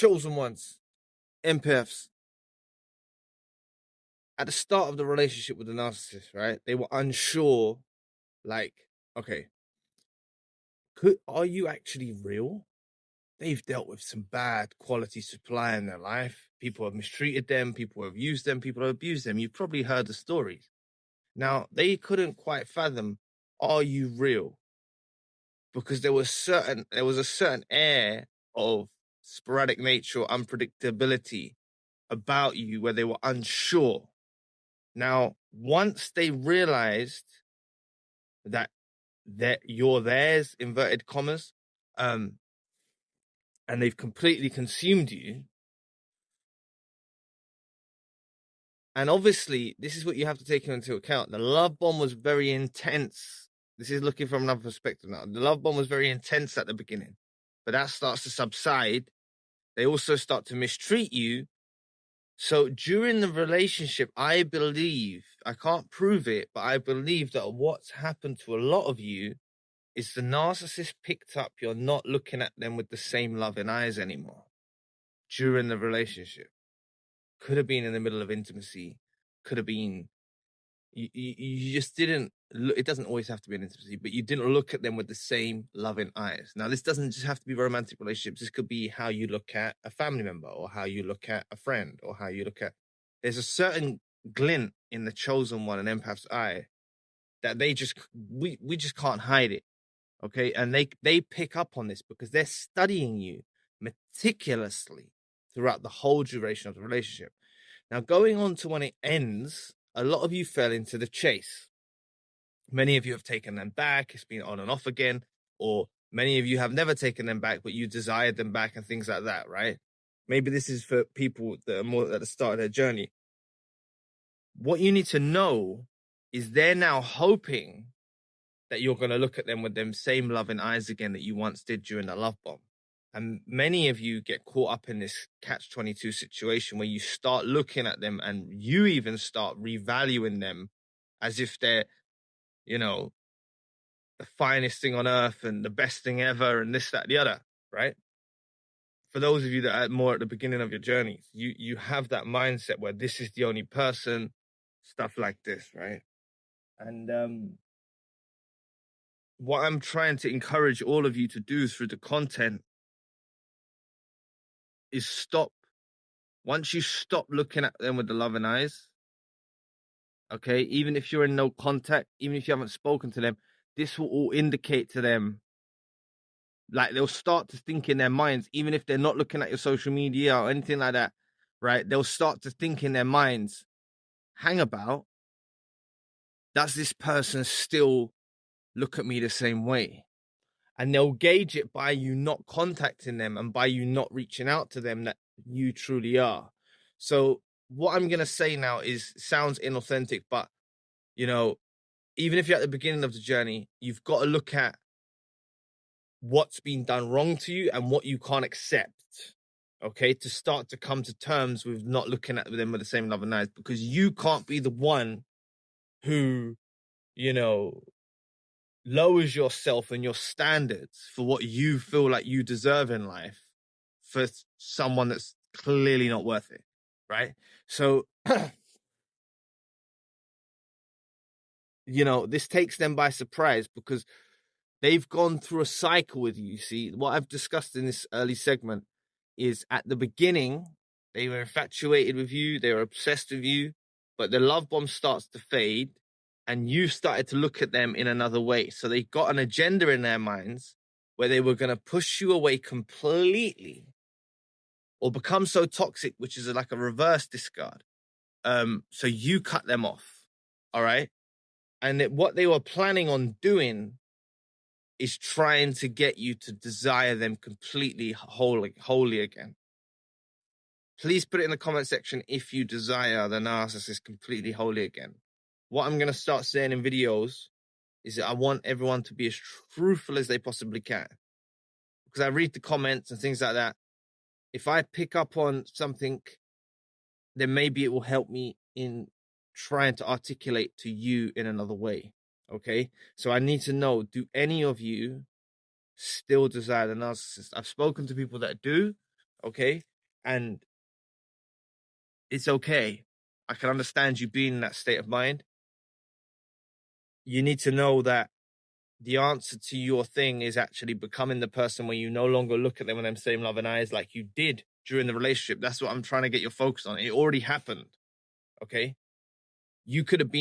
chosen ones, empaths. At the start of the relationship with the narcissist, right? They were unsure, like, okay, are you actually real? They've dealt with some bad quality supply in their life. People have mistreated them. People have used them. People have abused them. You've probably heard the stories. Now, they couldn't quite fathom, are you real? Because there was a certain air of sporadic nature or unpredictability about you where they were unsure. Now, once they realized that you're theirs, inverted commas, and they've completely consumed you. And obviously, this is what you have to take into account. The love bomb was very intense. This is looking from another perspective now. The love bomb was very intense at the beginning, but that starts to subside. They also start to mistreat you. So during the relationship, I believe, I can't prove it, but I believe that what's happened to a lot of you is the narcissist picked up you're not looking at them with the same loving eyes anymore during the relationship. Could have been in the middle of intimacy, could have been, you just didn't, it doesn't always have to be an intimacy, but you didn't look at them with the same loving eyes. Now, this doesn't just have to be romantic relationships. This could be how you look at a family member or how you look at a friend or how you look at, there's a certain glint in the chosen one, an empath's eye, that they just, we just can't hide it. Okay. And they pick up on this because they're studying you meticulously throughout the whole duration of the relationship. Now, going on to when it ends, a lot of you fell into the chase. Many of you have taken them back. It's been on and off again. Or many of you have never taken them back, but you desired them back and things like that, right? Maybe this is for people that are more at the start of their journey. What you need to know is they're now hoping that you're going to look at them with them same loving eyes again that you once did during the love bomb. And many of you get caught up in this catch-22 situation where you start looking at them and you even start revaluing them as if they're, you know, the finest thing on earth and the best thing ever and this, that, the other, right? For those of you that are more at the beginning of your journeys, you have that mindset where this is the only person, stuff like this, right? And what I'm trying to encourage all of you to do through the content is stop. Once you stop looking at them with the loving eyes, okay, even if you're in no contact, even if you haven't spoken to them, this will all indicate to them, like they'll start to think in their minds, even if they're not looking at your social media or anything like that, right? They'll start to think in their minds, hang about, does this person still look at me the same way? And they'll gauge it by you not contacting them and by you not reaching out to them that you truly are. So what I'm going to say now sounds inauthentic, but, you know, even if you're at the beginning of the journey, you've got to look at what's been done wrong to you and what you can't accept, okay, to start to come to terms with not looking at them with the same love and eyes, because you can't be the one who, you know, lowers yourself and your standards for what you feel like you deserve in life for someone that's clearly not worth it, right? So, you know, this takes them by surprise because they've gone through a cycle with you. See, what I've discussed in this early segment is at the beginning, they were infatuated with you, they were obsessed with you, but the love bomb starts to fade and you started to look at them in another way. So they got an agenda in their minds where they were going to push you away completely or become so toxic, which is like a reverse discard. So you cut them off, all right? And what they were planning on doing is trying to get you to desire them completely wholly again. Please put it in the comment section if you desire the narcissist completely wholly again. What I'm going to start saying in videos is that I want everyone to be as truthful as they possibly can. Because I read the comments and things like that. If I pick up on something, then maybe it will help me in trying to articulate to you in another way. Okay? So I need to know, do any of you still desire the narcissist? I've spoken to people that do, okay? And it's okay. I can understand you being in that state of mind. You need to know that the answer to your thing is actually becoming the person where you no longer look at them with them same loving eyes like you did during the relationship. That's what I'm trying to get your focus on. It already happened. Okay. You could have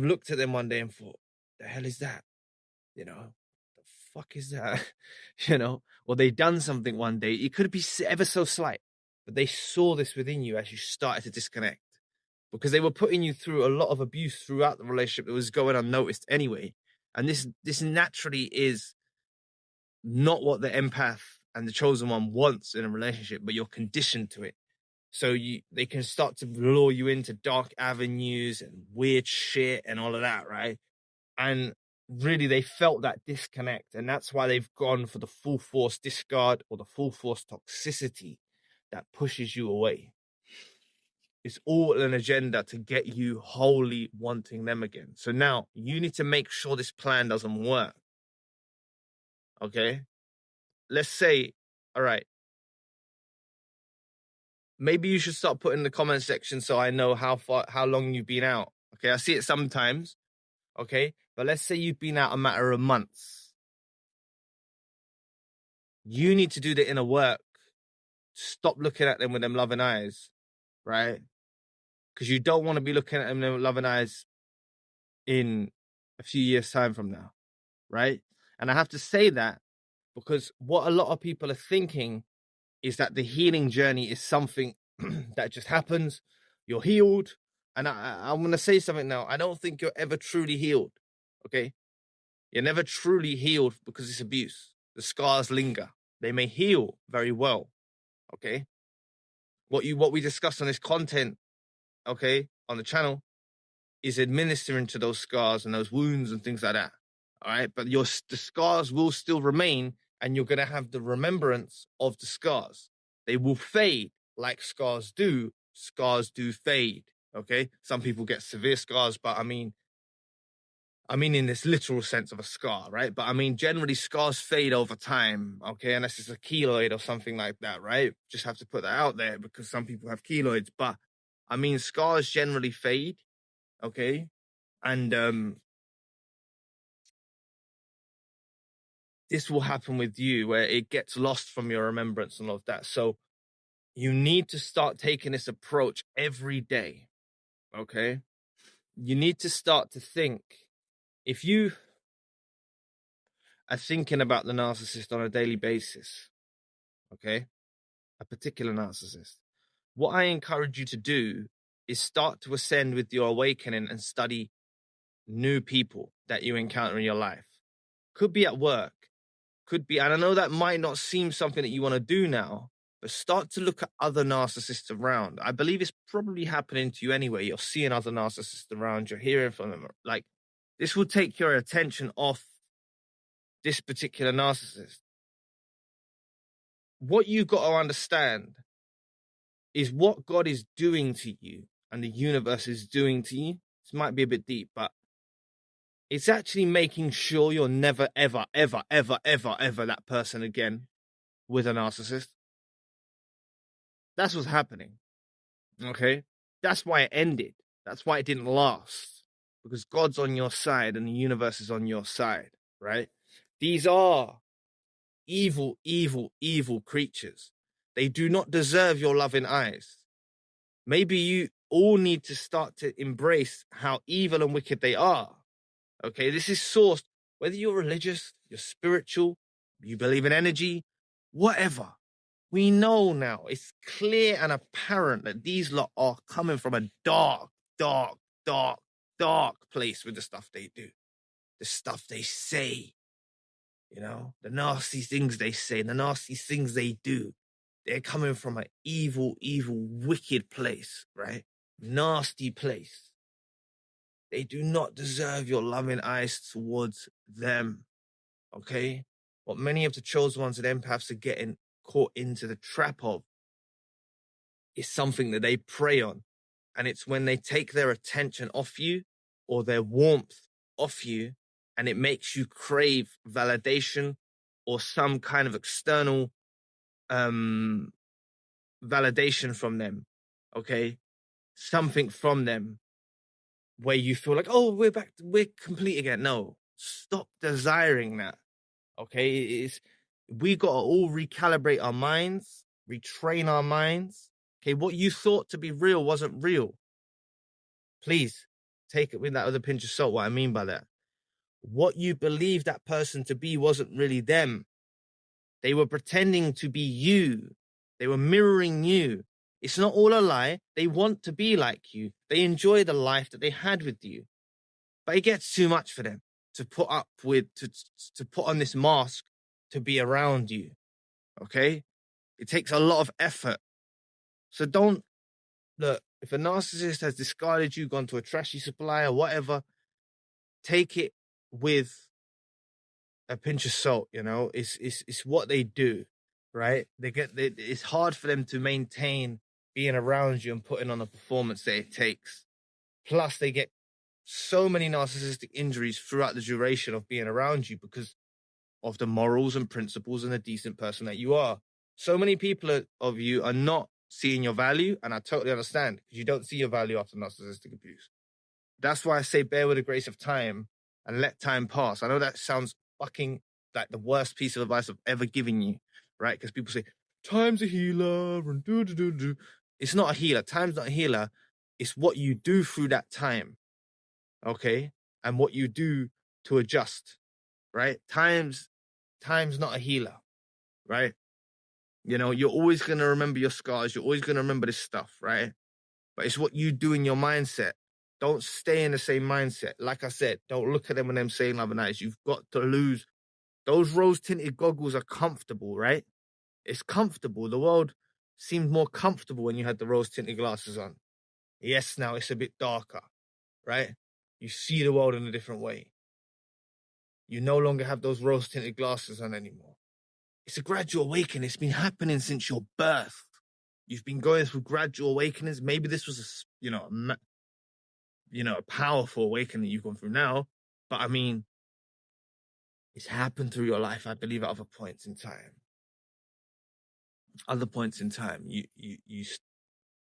looked at them one day and thought, the hell is that? You know, the fuck is that? Or they done something one day. It could be ever so slight, but they saw this within you as you started to disconnect, because they were putting you through a lot of abuse throughout the relationship that was going unnoticed anyway. And this naturally is not what the empath and the chosen one wants in a relationship, but you're conditioned to it. So they can start to lure you into dark avenues and weird shit and all of that, right? And really, they felt that disconnect, and that's why they've gone for the full force discard or the full force toxicity that pushes you away. It's all an agenda to get you wholly wanting them again. So now you need to make sure this plan doesn't work. Okay? Let's say, all right, maybe you should start putting in the comment section so I know how long you've been out. Okay, I see it sometimes. Okay, but let's say you've been out a matter of months. You need to do the inner work. Stop looking at them with them loving eyes, right? Because you don't want to be looking at them with loving eyes in a few years' time from now, right? And I have to say that because what a lot of people are thinking is that the healing journey is something that just happens. You're healed. And I'm going to say something now. I don't think you're ever truly healed, okay? You're never truly healed because it's abuse. The scars linger. They may heal very well, okay? What we discuss on this content, okay, on the channel, is administering to those scars and those wounds and things like that, all right? But the scars will still remain, and you're going to have the remembrance of the scars. They will fade like scars do. Scars do fade, okay? Some people get severe scars, but I mean in this literal sense of a scar, right? But I mean, generally scars fade over time, okay? Unless it's a keloid or something like that, right? Just have to put that out there because some people have keloids. But I mean, scars generally fade, okay? And this will happen with you where it gets lost from your remembrance and all of that. So you need to start taking this approach every day, okay? You need to start to think. If you are thinking about the narcissist on a daily basis, okay, a particular narcissist, what I encourage you to do is start to ascend with your awakening and study new people that you encounter in your life. Could be at work, could be, and I know that might not seem something that you want to do now, but start to look at other narcissists around. I believe it's probably happening to you anyway. You're seeing other narcissists around, you're hearing from them. Like, this will take your attention off this particular narcissist. What you've got to understand is what God is doing to you and the universe is doing to you. This might be a bit deep, but it's actually making sure you're never, ever, ever, ever, ever, ever that person again with a narcissist. That's what's happening. Okay? That's why it ended. That's why it didn't last. Because God's on your side and the universe is on your side, right? These are evil, evil, evil creatures. They do not deserve your loving eyes. Maybe you all need to start to embrace how evil and wicked they are. Okay, this is sourced, whether you're religious, you're spiritual, you believe in energy, whatever. We know now, it's clear and apparent that these lot are coming from a dark, dark, dark, dark place with the stuff they do, the stuff they say, the nasty things they say, the nasty things they do. They're coming from an evil, evil, wicked place, right? Nasty place. They do not deserve your loving eyes towards them, okay? What many of the chosen ones and empaths are getting caught into the trap of is something that they prey on. And it's when they take their attention off you or their warmth off you, and it makes you crave validation or some kind of external validation from them, okay? Something from them where you feel like, oh, we're complete again. No, stop desiring that. Okay, we got to all recalibrate our minds, retrain our minds. Okay, what you thought to be real wasn't real. Please take it with that with a pinch of salt. What I mean by that, what you believed that person to be wasn't really them. They were pretending to be you. They were mirroring you. It's not all a lie. They want to be like you. They enjoy the life that they had with you. But it gets too much for them to put up with, to put on this mask to be around you. Okay? It takes a lot of effort. So don't, look, if a narcissist has discarded you, gone to a trashy supplier, whatever, take it with a pinch of salt, you know? It's what they do, right? It's hard for them to maintain being around you and putting on the performance that it takes. Plus, they get so many narcissistic injuries throughout the duration of being around you because of the morals and principles and the decent person that you are. So many people of you are not seeing your value, and I totally understand because you don't see your value after narcissistic abuse. That's why I say bear with the grace of time and let time pass. I know that sounds fucking like the worst piece of advice I've ever given you, right? Because people say, time's a healer, and do. It's not a healer. Time's not a healer. It's what you do through that time, okay? And what you do to adjust, right? Time's not a healer, right? You know, you're always going to remember your scars. You're always going to remember this stuff, right? But it's what you do in your mindset. Don't stay in the same mindset. Like I said, don't look at them when them saying love and nice. You've got to lose. Those rose-tinted goggles are comfortable, right? It's comfortable. The world seemed more comfortable when you had the rose-tinted glasses on. Yes, now it's a bit darker, right? You see the world in a different way. You no longer have those rose-tinted glasses on anymore. It's a gradual awakening. It's been happening since your birth. You've been going through gradual awakenings. Maybe this was a powerful awakening you've gone through now. But I mean, it's happened through your life, I believe, at other points in time. Other points in time, you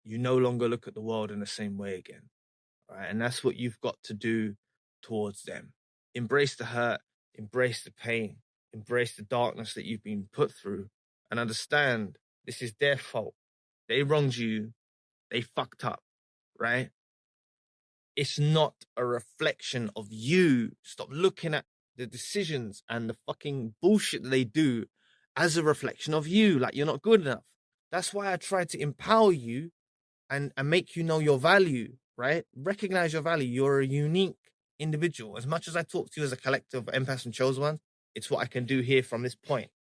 no longer look at the world in the same way again. Right? And that's what you've got to do towards them. Embrace the hurt, embrace the pain, embrace the darkness that you've been put through, and understand this is their fault. They wronged you. They fucked up, right? It's not a reflection of you. Stop looking at the decisions and the fucking bullshit that they do as a reflection of you, like you're not good enough. That's why I try to empower you and make you know your value, right? Recognize your value. You're a unique individual. As much as I talk to you as a collective of empaths and chosen ones, it's what I can do here from this point.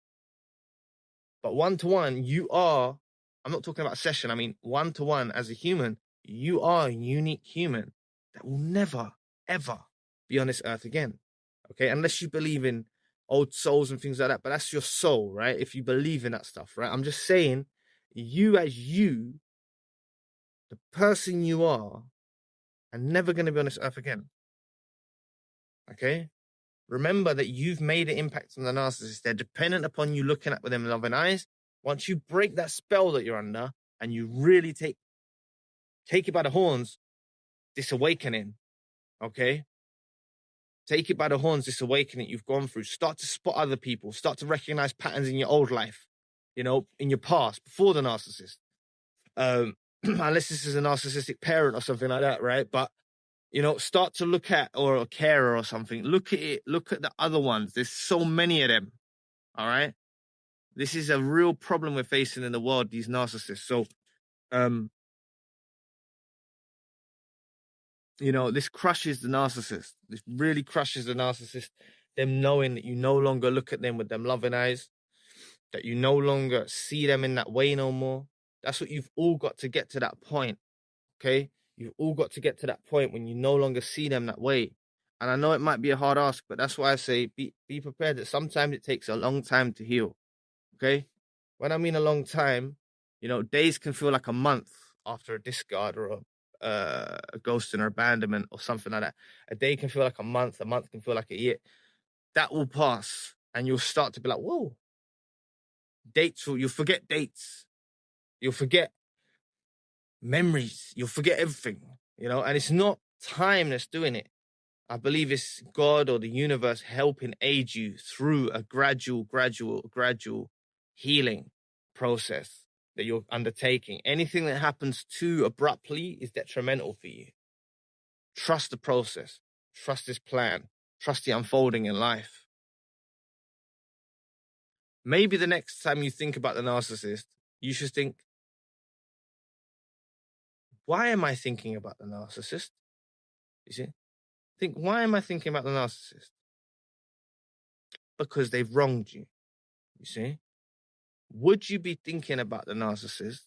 But one-to-one, you are, I'm not talking about a session, I mean one-to-one as a human, you are a unique human that will never, ever be on this earth again. Okay, unless you believe in old souls and things like that, but that's your soul, right? If you believe in that stuff, right? I'm just saying, you as you, the person you are never going to be on this earth again. Okay? Remember that you've made an impact on the narcissist. They're dependent upon you looking at with them loving eyes. Once you break that spell that you're under and you really take it by the horns, this awakening, okay? Take it by the horns, this awakening you've gone through. Start to spot other people. Start to recognize patterns in your old life, you know, in your past, before the narcissist. Unless this is a narcissistic parent or something like that, right? But, you know, start to look at, or a carer or something. Look at it. Look at the other ones. There's so many of them, all right? This is a real problem we're facing in the world, these narcissists. So, you know, this crushes the narcissist. This really crushes the narcissist. Them knowing that you no longer look at them with them loving eyes, that you no longer see them in that way no more. That's what you've all got to get to that point, okay? You've all got to get to that point when you no longer see them that way. And I know it might be a hard ask, but that's why I say be prepared that sometimes it takes a long time to heal, okay? When I mean a long time, you know, days can feel like a month after a discard or a ghosting or abandonment or something like that. A day can feel like a month can feel like a year. That will pass and you'll start to be like, whoa, you'll forget dates. You'll forget memories. You'll forget everything, and it's not time that's doing it. I believe it's God or the universe helping aid you through a gradual healing process that you're undertaking. Anything that happens too abruptly is detrimental for you. Trust the process. Trust this plan. Trust the unfolding in life. Maybe the next time you think about the narcissist, you should think, why am I thinking about the narcissist? You see? Think, why am I thinking about the narcissist? Because they've wronged you. You see? Would you be thinking about the narcissist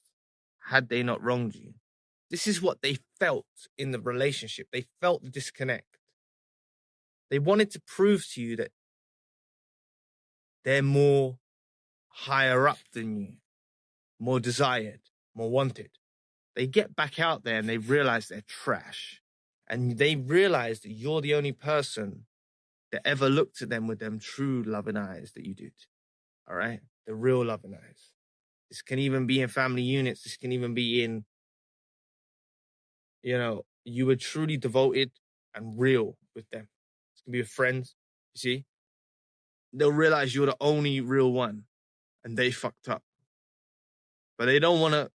had they not wronged you? This is what they felt in the relationship. They felt the disconnect. They wanted to prove to you that they're more higher up than you, more desired, more wanted. They get back out there and they realize they're trash. And they realize that you're the only person that ever looked at them with them true loving eyes that you did. All right? The real loving eyes. This can even be in family units. This can even be in, you were truly devoted and real with them. This can be with friends, you see? They'll realize you're the only real one and they fucked up. But they don't want to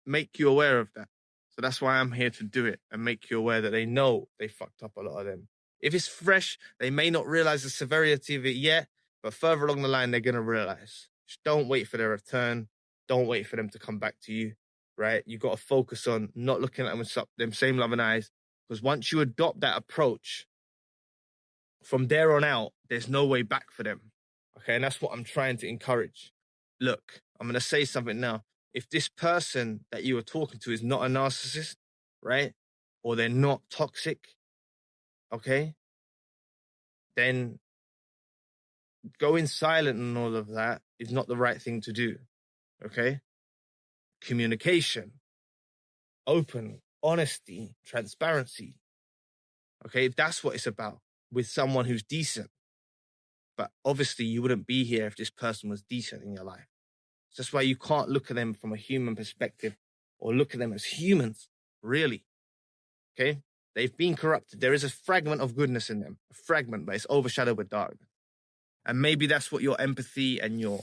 make you aware of that. So that's why I'm here to do it and make you aware that they know they fucked up a lot of them. If it's fresh, they may not realize the severity of it yet, but further along the line, they're going to realize. Just don't wait for their return. Don't wait for them to come back to you, right? You got to focus on not looking at them with them same loving eyes, because once you adopt that approach, from there on out, there's no way back for them. Okay, and that's what I'm trying to encourage. Look, I'm going to say something now. If this person that you were talking to is not a narcissist, right, or they're not toxic, okay, then going silent and all of that is not the right thing to do, okay? Communication, open, honesty, transparency, okay? That's what it's about with someone who's decent. But obviously you wouldn't be here if this person was decent in your life. So that's why you can't look at them from a human perspective or look at them as humans, really, okay? They've been corrupted. There is a fragment of goodness in them, a fragment, but it's overshadowed with darkness. And maybe that's what your empathy and your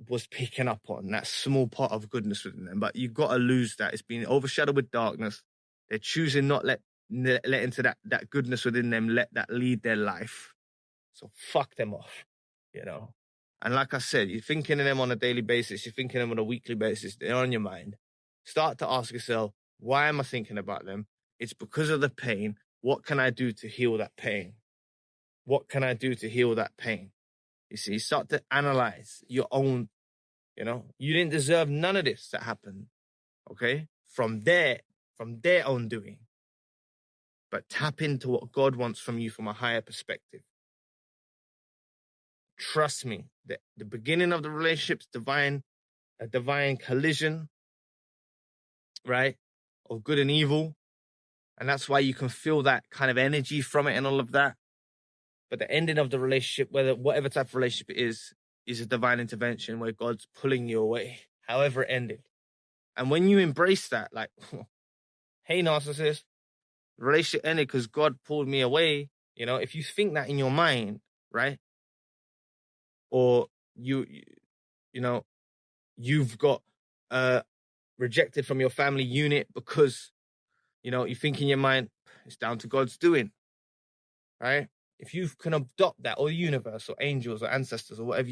was picking up on, that small part of goodness within them. But you've got to lose that. It's been overshadowed with darkness. They're choosing not let into that goodness within them, let that lead their life. So fuck them off, And like I said, you're thinking of them on a daily basis. You're thinking of them on a weekly basis. They're on your mind. Start to ask yourself, why am I thinking about them? It's because of the pain. What can I do to heal that pain? What can I do to heal that pain? You see, start to analyze your own, you didn't deserve none of this that happened, okay? From their own doing. But tap into what God wants from you from a higher perspective. Trust me, the beginning of the relationship's a divine collision, right? Of good and evil. And that's why you can feel that kind of energy from it and all of that. But the ending of the relationship, whatever type of relationship it is a divine intervention where God's pulling you away, however it ended. And when you embrace that, like, hey, narcissist, the relationship ended because God pulled me away. If you think that in your mind, right? Or you've got rejected from your family unit because, you think in your mind, it's down to God's doing, right? If you can adopt that, or the universe, or angels, or ancestors, or whatever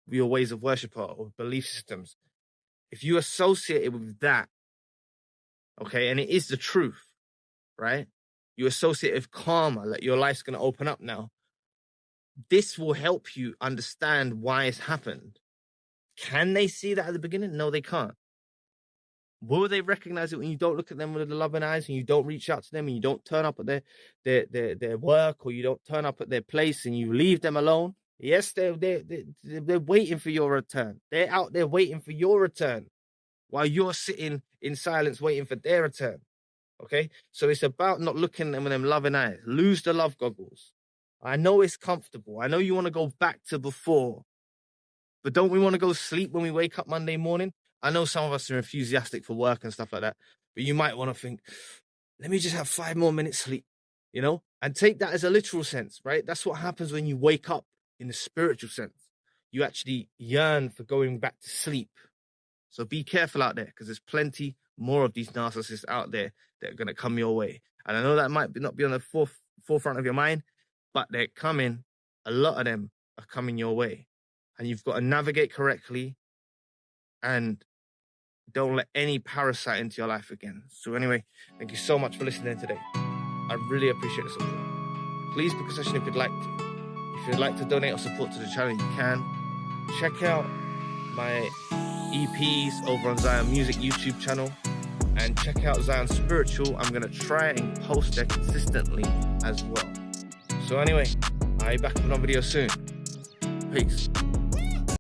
your ways of worship are, or belief systems, if you associate it with that, okay, and it is the truth, right? You associate it with karma, like your life's going to open up now. This will help you understand why it's happened. Can they see that at the beginning? No, they can't. Will they recognize it when you don't look at them with the loving eyes and you don't reach out to them and you don't turn up at their work, or you don't turn up at their place and you leave them alone? Yes, they're waiting for your return. They're out there waiting for your return while you're sitting in silence waiting for their return. Okay? So it's about not looking at them with them loving eyes. Lose the love goggles. I know it's comfortable. I know you want to go back to before, But don't we want to go sleep when we wake up Monday morning? I know some of us are enthusiastic for work and stuff like that, but you might want to think, let me just have 5 more minutes sleep, you know, and take that as a literal sense, right? That's what happens when you wake up in the spiritual sense. You actually yearn for going back to sleep. So be careful out there, because there's plenty more of these narcissists out there that are going to come your way. And I know that might not be on the forefront of your mind, but they're coming. A lot of them are coming your way. And you've got to navigate correctly and don't let any parasite into your life again. So anyway, thank you so much for listening today. I really appreciate the support. Please book a session if you'd like to. If you'd like to donate or support to the channel, you can. Check out my EPs over on Zion Music YouTube channel, and check out Zion Spiritual. I'm going to try and post there consistently as well. So anyway, I'll be back with another video soon. Peace.